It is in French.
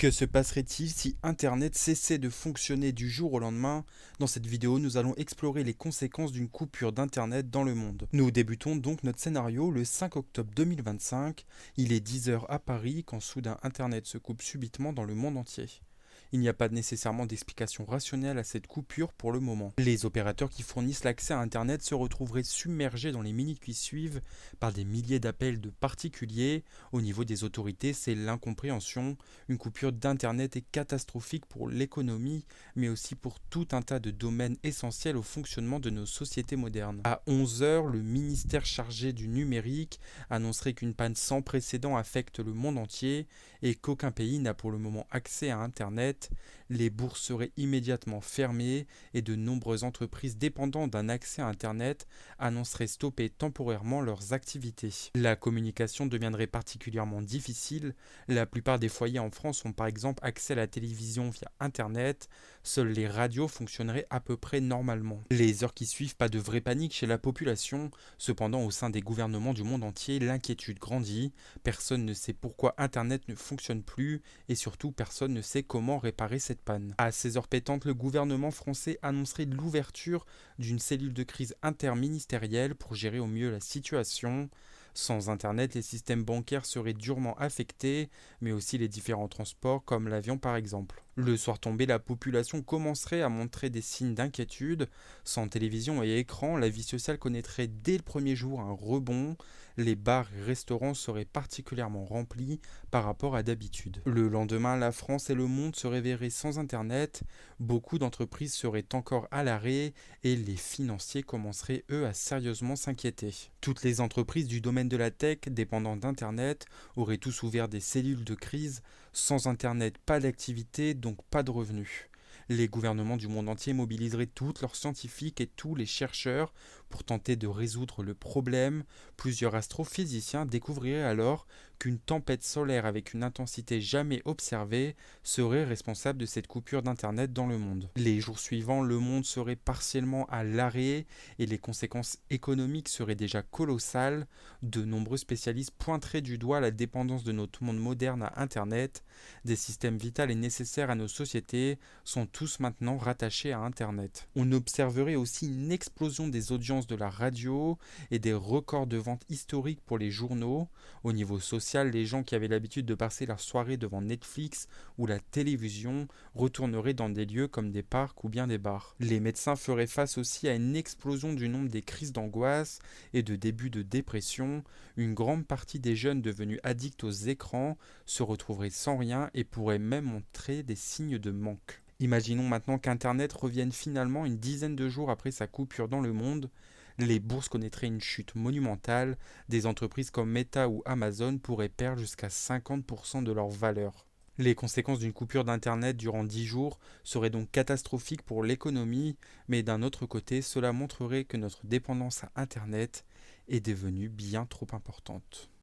Que se passerait-il si Internet cessait de fonctionner du jour au lendemain? Dans cette vidéo, nous allons explorer les conséquences d'une coupure d'Internet dans le monde. Nous débutons donc notre scénario le 5 octobre 2025. Il est 10 heures à Paris quand soudain Internet se coupe subitement dans le monde entier. Il n'y a pas nécessairement d'explication rationnelle à cette coupure pour le moment. Les opérateurs qui fournissent l'accès à Internet se retrouveraient submergés dans les minutes qui suivent par des milliers d'appels de particuliers. Au niveau des autorités, c'est l'incompréhension. Une coupure d'Internet est catastrophique pour l'économie, mais aussi pour tout un tas de domaines essentiels au fonctionnement de nos sociétés modernes. À 11 heures, le ministère chargé du numérique annoncerait qu'une panne sans précédent affecte le monde entier et qu'aucun pays n'a pour le moment accès à Internet. Les bourses seraient immédiatement fermées et de nombreuses entreprises dépendantes d'un accès à Internet annonceraient stopper temporairement leurs activités. La communication deviendrait particulièrement difficile. La plupart des foyers en France ont par exemple accès à la télévision via Internet. Seules les radios fonctionneraient à peu près normalement. Les heures qui suivent, pas de vraie panique chez la population. Cependant, au sein des gouvernements du monde entier, l'inquiétude grandit. Personne ne sait pourquoi Internet ne fonctionne plus et surtout personne ne sait comment réparer cette panne. À ces heures pétantes, le gouvernement français annoncerait l'ouverture d'une cellule de crise interministérielle pour gérer au mieux la situation. Sans Internet, les systèmes bancaires seraient durement affectés, mais aussi les différents transports comme l'avion par exemple. Le soir tombé, la population commencerait à montrer des signes d'inquiétude. Sans télévision et écran, la vie sociale connaîtrait dès le premier jour un rebond. Les bars et restaurants seraient particulièrement remplis par rapport à d'habitude. Le lendemain, la France et le monde se réveilleraient sans Internet. Beaucoup d'entreprises seraient encore à l'arrêt et les financiers commenceraient eux à sérieusement s'inquiéter. Toutes les entreprises du domaine de la tech dépendant d'Internet auraient tous ouvert des cellules de crise. Sans Internet, pas d'activité, donc pas de revenus. Les gouvernements du monde entier mobiliseraient tous leurs scientifiques et tous les chercheurs pour tenter de résoudre le problème. Plusieurs astrophysiciens découvriraient alors qu'une tempête solaire avec une intensité jamais observée serait responsable de cette coupure d'Internet dans le monde. Les jours suivants, le monde serait partiellement à l'arrêt et les conséquences économiques seraient déjà colossales. De nombreux spécialistes pointeraient du doigt la dépendance de notre monde moderne à Internet. Des systèmes vitaux et nécessaires à nos sociétés sont tous maintenant rattachés à Internet. On observerait aussi une explosion des audiences de la radio et des records de vente historiques pour les journaux. Au niveau social, les gens qui avaient l'habitude de passer leur soirée devant Netflix ou la télévision retourneraient dans des lieux comme des parcs ou bien des bars. Les médecins feraient face aussi à une explosion du nombre des crises d'angoisse et de débuts de dépression. Une grande partie des jeunes devenus addicts aux écrans se retrouveraient sans rien et pourraient même montrer des signes de manque. Imaginons maintenant qu'Internet revienne finalement une dizaine de jours après sa coupure dans le monde. Les bourses connaîtraient une chute monumentale. Des entreprises comme Meta ou Amazon pourraient perdre jusqu'à 50% de leur valeur. Les conséquences d'une coupure d'Internet durant 10 jours seraient donc catastrophiques pour l'économie, mais d'un autre côté, cela montrerait que notre dépendance à Internet est devenue bien trop importante.